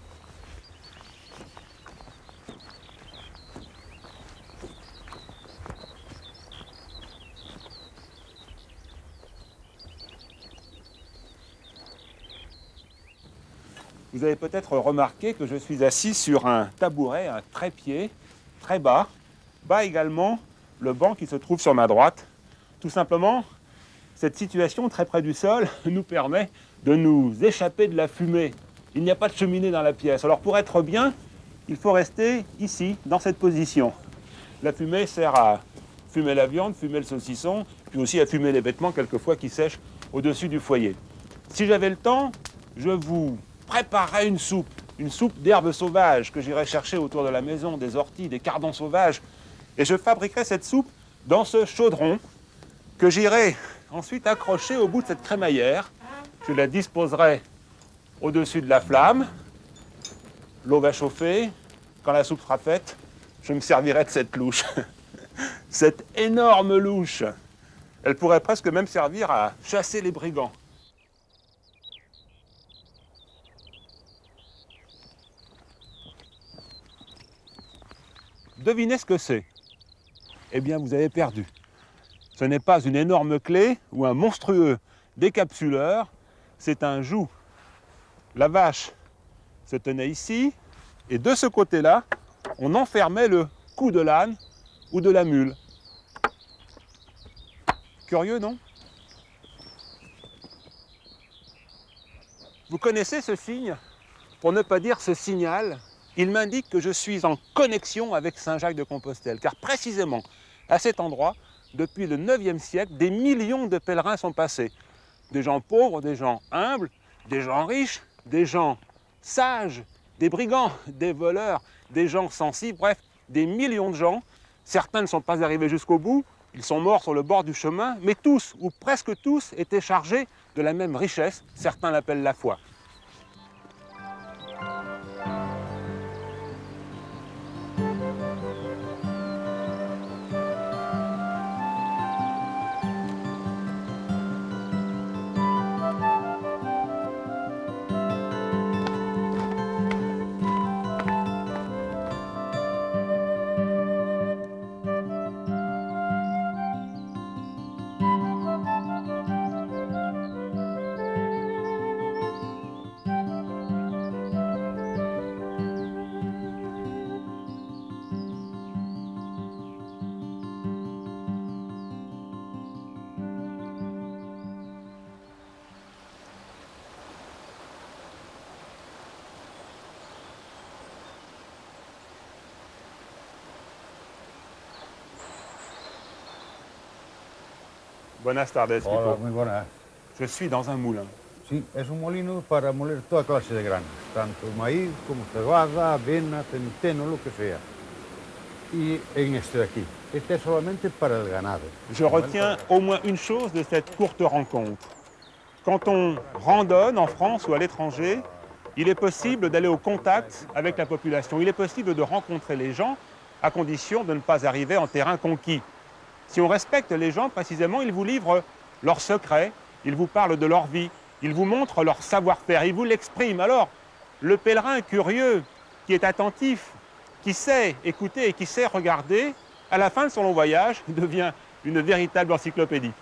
Vous avez peut-être remarqué que je suis assis sur un tabouret, un trépied, très bas. Bas également le banc qui se trouve sur ma droite. Tout simplement, cette situation très près du sol nous permet de nous échapper de la fumée. Il n'y a pas de cheminée dans la pièce. Alors pour être bien, il faut rester ici, dans cette position. La fumée sert à fumer la viande, fumer le saucisson, puis aussi à fumer les vêtements quelquefois qui sèchent au-dessus du foyer. Si j'avais le temps, je vous préparerais une soupe d'herbes sauvages que j'irais chercher autour de la maison, des orties, des cardons sauvages, et je fabriquerais cette soupe dans ce chaudron que j'irai ensuite accrocher au bout de cette crémaillère. Je la disposerai au-dessus de la flamme. L'eau va chauffer. Quand la soupe sera faite, je me servirai de cette louche. Cette énorme louche. Elle pourrait presque même servir à chasser les brigands. Devinez ce que c'est. Eh bien, vous avez perdu. Ce n'est pas une énorme clé ou un monstrueux décapsuleur, c'est un joug. La vache se tenait ici, et de ce côté-là, on enfermait le cou de l'âne ou de la mule. Curieux, non? Vous connaissez ce signe? Pour ne pas dire ce signal, il m'indique que je suis en connexion avec Saint-Jacques-de-Compostelle, car précisément à cet endroit, depuis le 9e siècle, des millions de pèlerins sont passés. Des gens pauvres, des gens humbles, des gens riches, des gens sages, des brigands, des voleurs, des gens sensibles, bref, des millions de gens. Certains ne sont pas arrivés jusqu'au bout, ils sont morts sur le bord du chemin, mais tous, ou presque tous, étaient chargés de la même richesse, certains l'appellent la foi. Buenas tardes, Pipo. Hola, muy buenas. Je suis dans un moulin. Sí, es un molino para moler toda clase de granos, tanto maíz como cebada, avena, centeno, lo que sea. Y en este de aquí, este es solamente para el ganado. Je retiens au moins une chose de cette courte rencontre. Quand on randonne en France ou à l'étranger, il est possible d'aller au contact avec la population. Il est possible de rencontrer les gens à condition de ne pas arriver en terrain conquis. Si on respecte les gens, précisément, ils vous livrent leurs secrets, ils vous parlent de leur vie, ils vous montrent leur savoir-faire, ils vous l'expriment. Alors, le pèlerin curieux, qui est attentif, qui sait écouter et qui sait regarder, à la fin de son long voyage, devient une véritable encyclopédie.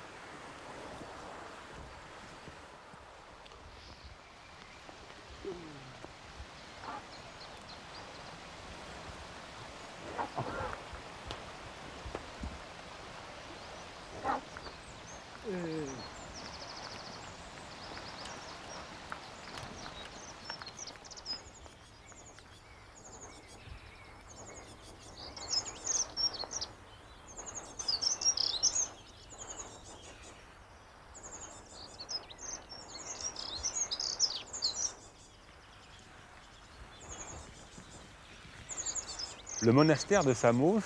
Le monastère de Samos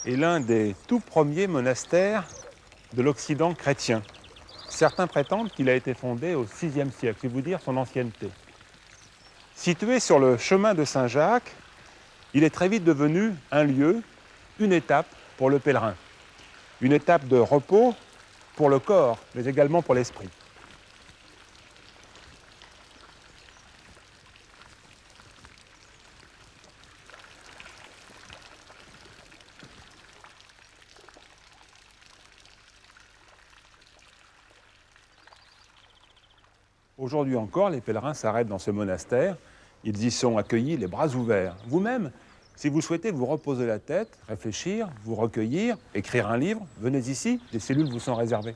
est l'un des tout premiers monastères de l'Occident chrétien. Certains prétendent qu'il a été fondé au VIe siècle, c'est vous dire son ancienneté. Situé sur le chemin de Saint-Jacques, il est très vite devenu un lieu, une étape pour le pèlerin. Une étape de repos pour le corps, mais également pour l'esprit. Aujourd'hui encore, les pèlerins s'arrêtent dans ce monastère. Ils y sont accueillis les bras ouverts. Vous-même, si vous souhaitez vous reposer la tête, réfléchir, vous recueillir, écrire un livre, venez ici, des cellules vous sont réservées.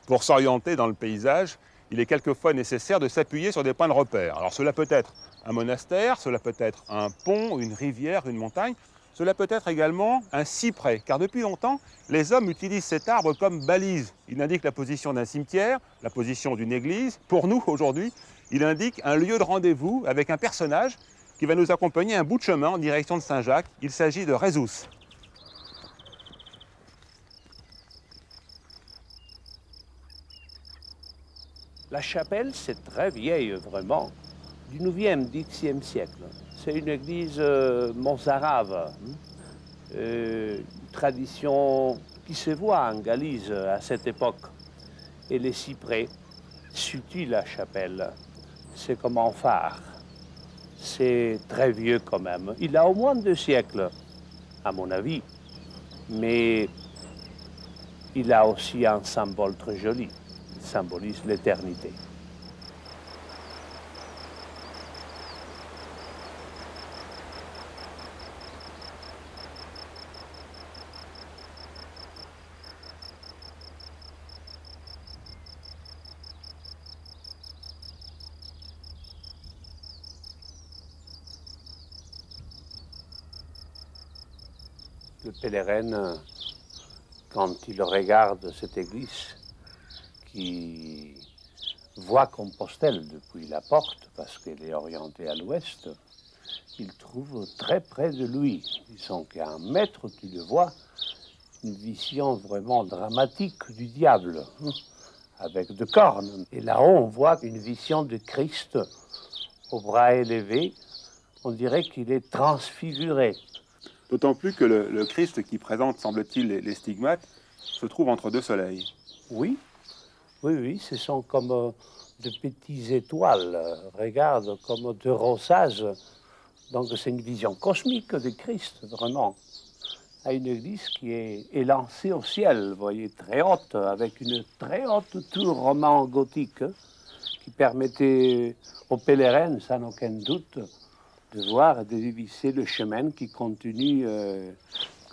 Pour s'orienter dans le paysage, il est quelquefois nécessaire de s'appuyer sur des points de repère. Alors cela peut être un monastère, cela peut être un pont, une rivière, une montagne, cela peut être également un cyprès, car depuis longtemps, les hommes utilisent cet arbre comme balise. Il indique la position d'un cimetière, la position d'une église. Pour nous, aujourd'hui, il indique un lieu de rendez-vous avec un personnage qui va nous accompagner un bout de chemin en direction de Saint-Jacques. Il s'agit de Rhésus. La chapelle, c'est très vieille, vraiment, du 9e, 10e siècle. C'est une église mozarave, une tradition qui se voit en Galice à cette époque. Et les cyprès situent la chapelle. C'est comme un phare. C'est très vieux quand même. Il a au moins 2 siècles, à mon avis. Mais il a aussi un symbole très joli. Il symbolise l'éternité. Le pèlerin, quand il regarde cette église, qui voit Compostelle depuis la porte, parce qu'elle est orientée à l'ouest, il trouve très près de lui. Disons qu'à 1 mètre, tu le vois, une vision vraiment dramatique du diable, avec 2 cornes. Et là-haut, on voit une vision de Christ aux bras élevés. On dirait qu'il est transfiguré. D'autant plus que le Christ qui présente, semble-t-il, les stigmates, se trouve entre 2 soleils. Oui, oui, oui, ce sont comme de petites étoiles. Regarde, comme 2 rossages. Donc c'est une vision cosmique de Christ, vraiment. À une église qui est élancée au ciel, vous voyez, très haute, avec une très haute tour romane gothique qui permettait aux pèlerins, sans aucun doute, de voir et de dévisser le chemin qui continue,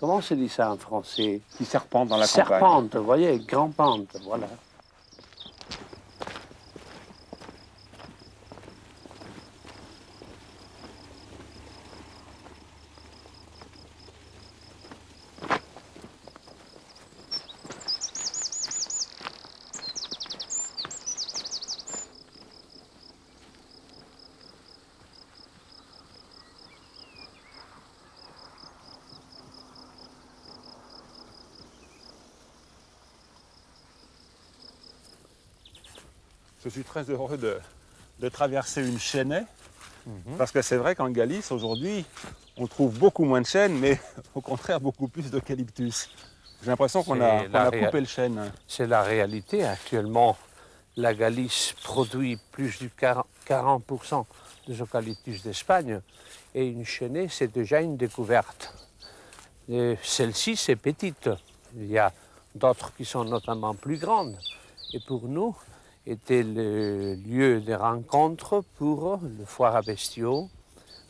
comment se dit ça en français? Qui serpente dans la campagne. Serpente, vous voyez, grimpante, voilà. Je suis très heureux de traverser une chênaie, parce que c'est vrai qu'en Galice, aujourd'hui, on trouve beaucoup moins de chênes, mais au contraire, beaucoup plus d'eucalyptus. J'ai l'impression qu'on a coupé le chêne. C'est la réalité. Actuellement, la Galice produit plus de 40% des eucalyptus d'Espagne, et une chênaie, c'est déjà une découverte. Celle-ci, c'est petite. Il y a d'autres qui sont notamment plus grandes. Et pour nous, était le lieu de rencontre pour le foire à bestiaux,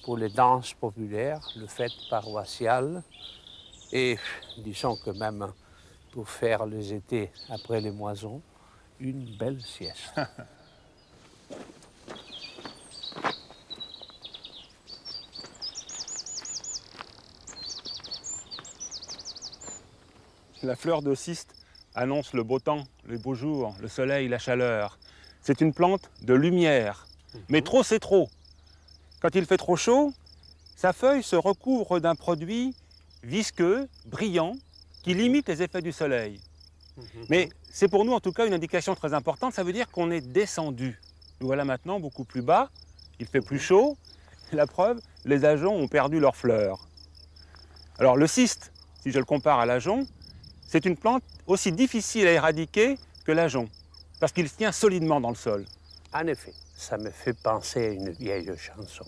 pour les danses populaires, le fête paroissiale, et disons que même pour faire les étés après les moissons, une belle sieste. La fleur de cyste annonce le beau temps, le beau jour, le soleil, la chaleur. C'est une plante de lumière, mais trop c'est trop. Quand il fait trop chaud, sa feuille se recouvre d'un produit visqueux, brillant, qui limite les effets du soleil. Mais c'est pour nous en tout cas une indication très importante, ça veut dire qu'on est descendu. Nous voilà maintenant beaucoup plus bas, il fait plus chaud, la preuve, les ajoncs ont perdu leurs fleurs. Alors le cyste, si je le compare à l'ajonc, c'est une plante aussi difficile à éradiquer que l'ajonc, parce qu'il tient solidement dans le sol. En effet, ça me fait penser à une vieille chanson.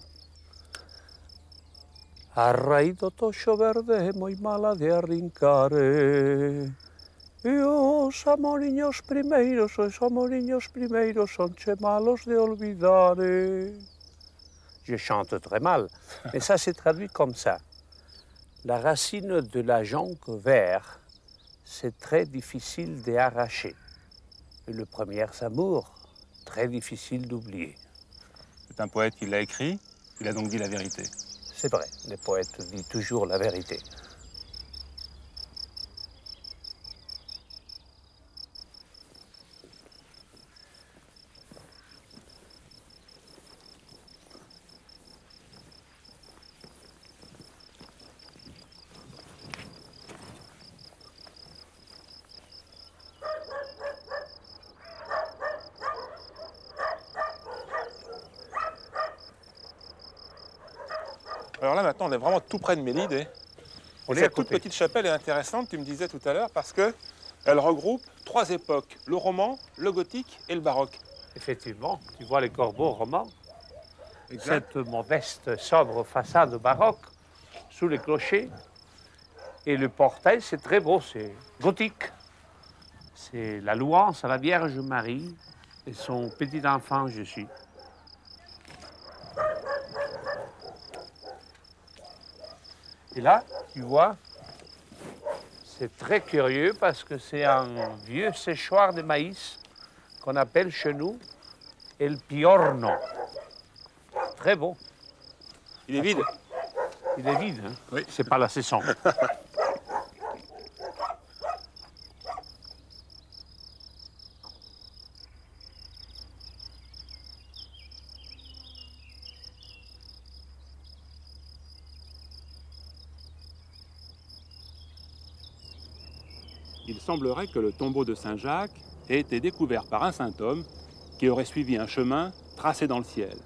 Arraído tocho verde, muy mala de arrincare. E os amoriños primeiros son che malos de olvidare. Je chante très mal, mais ça s'est traduit comme ça. La racine de la jonque vert, c'est très difficile d'arracher. Et le premier amour, très difficile d'oublier. C'est un poète qui l'a écrit, il a donc dit la vérité. C'est vrai, les poètes disent toujours la vérité. Alors là, maintenant, on est vraiment tout près de Mélide. Et On est à cette toute côté. petite chapelle est intéressante, tu me disais tout à l'heure, parce qu'elle regroupe 3 époques, le roman, le gothique et le baroque. Effectivement, tu vois les corbeaux romans, Exact. cette modeste, sobre façade baroque, sous les clochers. Et le portail, c'est très beau, c'est gothique. C'est la louange à la Vierge Marie et son petit enfant Jésus. Et là, tu vois, c'est très curieux parce que c'est un vieux séchoir de maïs qu'on appelle chez nous El Piorno. Très beau. Il est vide. Il est vide, hein? Oui. C'est pas la saison. Il semblerait que le tombeau de Saint-Jacques ait été découvert par un saint homme qui aurait suivi un chemin tracé dans le ciel.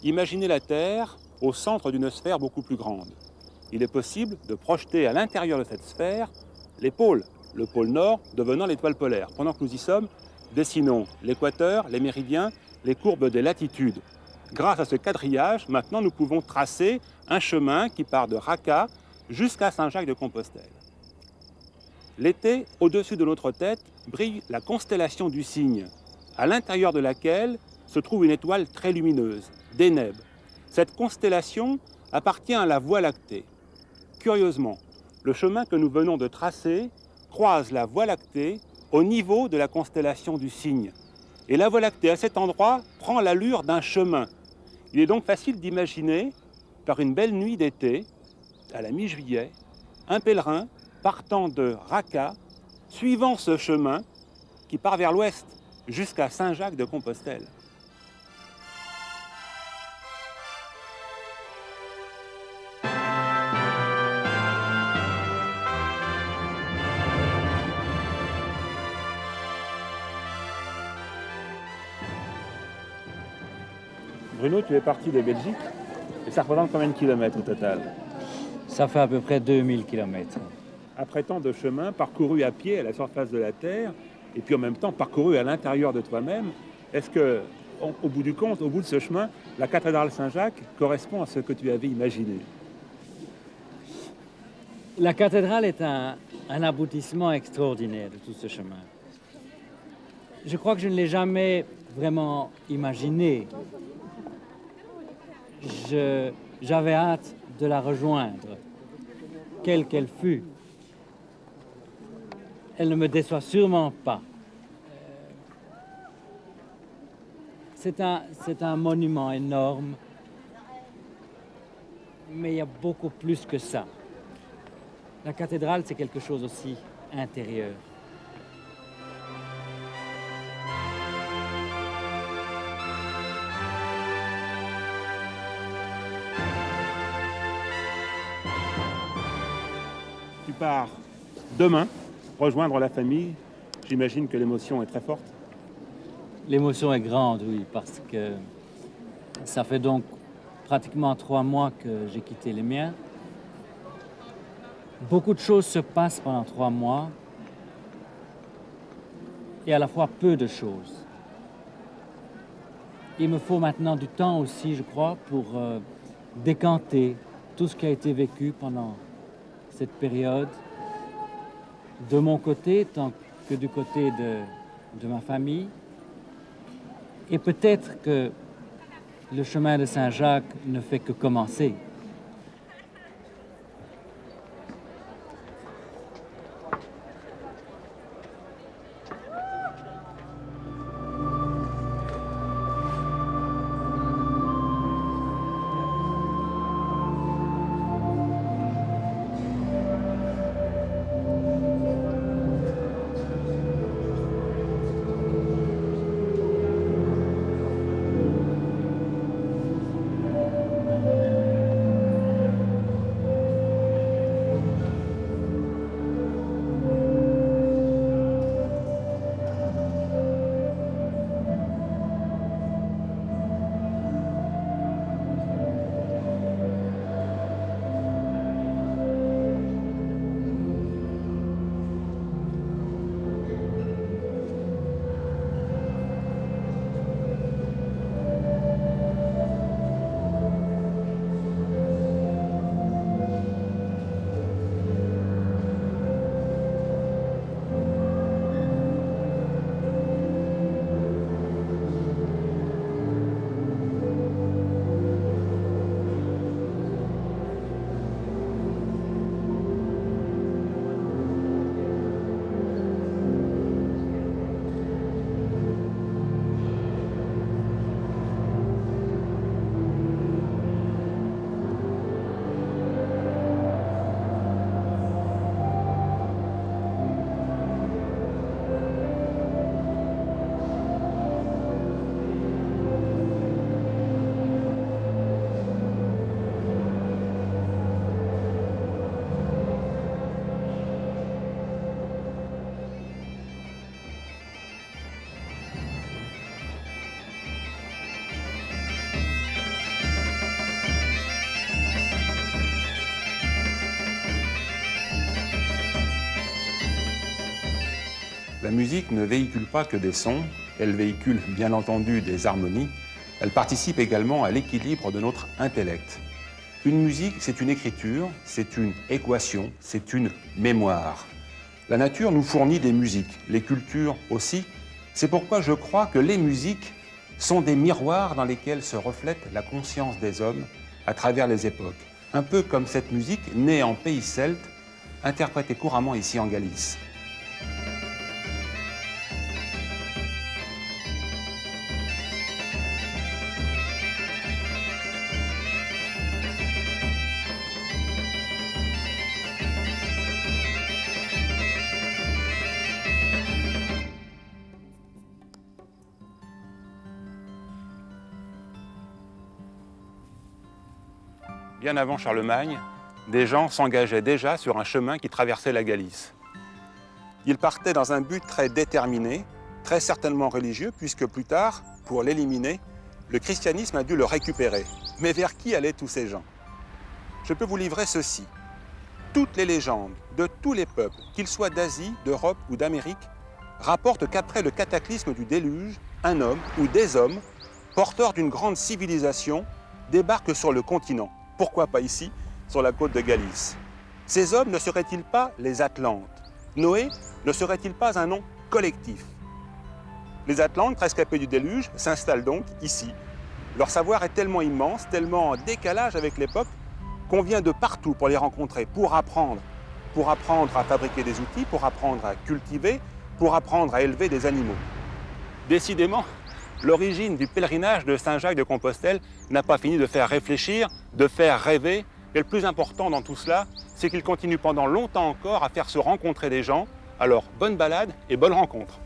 Imaginez la Terre au centre d'une sphère beaucoup plus grande. Il est possible de projeter à l'intérieur de cette sphère les pôles, le pôle nord devenant l'étoile polaire. Pendant que nous y sommes, dessinons l'équateur, les méridiens, les courbes des latitudes. Grâce à ce quadrillage, maintenant nous pouvons tracer un chemin qui part de Raqqa jusqu'à Saint-Jacques-de-Compostelle. L'été, au-dessus de notre tête, brille la constellation du Cygne, à l'intérieur de laquelle se trouve une étoile très lumineuse, Deneb. Cette constellation appartient à la Voie lactée. Curieusement, le chemin que nous venons de tracer croise la Voie lactée au niveau de la constellation du Cygne. Et la Voie lactée, à cet endroit, prend l'allure d'un chemin. Il est donc facile d'imaginer, par une belle nuit d'été, à la mi-juillet, un pèlerin partant de Raqqa, suivant ce chemin qui part vers l'ouest jusqu'à Saint-Jacques-de-Compostelle. Bruno, tu es parti de Belgique et ça représente combien de kilomètres au total? Ça fait à peu près 2000 km. Après tant de chemins parcourus à pied à la surface de la Terre, et puis en même temps parcourus à l'intérieur de toi-même, est-ce que, au bout du compte, au bout de ce chemin, la cathédrale Saint-Jacques correspond à ce que tu avais imaginé? La cathédrale est un aboutissement extraordinaire de tout ce chemin. Je crois que je ne l'ai jamais vraiment imaginé. J'avais hâte de la rejoindre, quelle qu'elle fût. Elle ne me déçoit sûrement pas. C'est un monument énorme, mais il y a beaucoup plus que ça. La cathédrale, c'est quelque chose aussi intérieur. Tu pars demain rejoindre la famille. J'imagine que l'émotion est très forte. L'émotion est grande, oui, parce que ça fait donc pratiquement 3 mois que j'ai quitté les miens. Beaucoup de choses se passent pendant 3 mois et à la fois peu de choses. Il me faut maintenant du temps aussi, je crois, pour décanter tout ce qui a été vécu pendant cette période, de mon côté tant que du côté de ma famille. Et peut-être que le chemin de Saint-Jacques ne fait que commencer. musique ne véhicule pas que des sons, elle véhicule bien entendu des harmonies, elle participe également à l'équilibre de notre intellect. Une musique, c'est une écriture, c'est une équation, c'est une mémoire. La nature nous fournit des musiques, les cultures aussi. C'est pourquoi je crois que les musiques sont des miroirs dans lesquels se reflète la conscience des hommes à travers les époques. Un peu comme cette musique née en pays celte, interprétée couramment ici en Galice. Bien avant Charlemagne, des gens s'engageaient déjà sur un chemin qui traversait la Galice. Ils partaient dans un but très déterminé, très certainement religieux, puisque plus tard, pour l'éliminer, le christianisme a dû le récupérer. Mais vers qui allaient tous ces gens? Je peux vous livrer ceci. Toutes les légendes de tous les peuples, qu'ils soient d'Asie, d'Europe ou d'Amérique, rapportent qu'après le cataclysme du déluge, un homme ou des hommes, porteurs d'une grande civilisation, débarquent sur le continent. Pourquoi pas ici, sur la côte de Galice? Ces hommes ne seraient-ils pas les Atlantes? Noé ne serait-il pas un nom collectif? Les Atlantes, rescapés du déluge, s'installent donc ici. Leur savoir est tellement immense, tellement en décalage avec l'époque, qu'on vient de partout pour les rencontrer, pour apprendre à fabriquer des outils, pour apprendre à cultiver, pour apprendre à élever des animaux. Décidément, l'origine du pèlerinage de Saint-Jacques de Compostelle n'a pas fini de faire réfléchir, de faire rêver. Et le plus important dans tout cela, c'est qu'il continue pendant longtemps encore à faire se rencontrer des gens. Alors, bonne balade et bonne rencontre.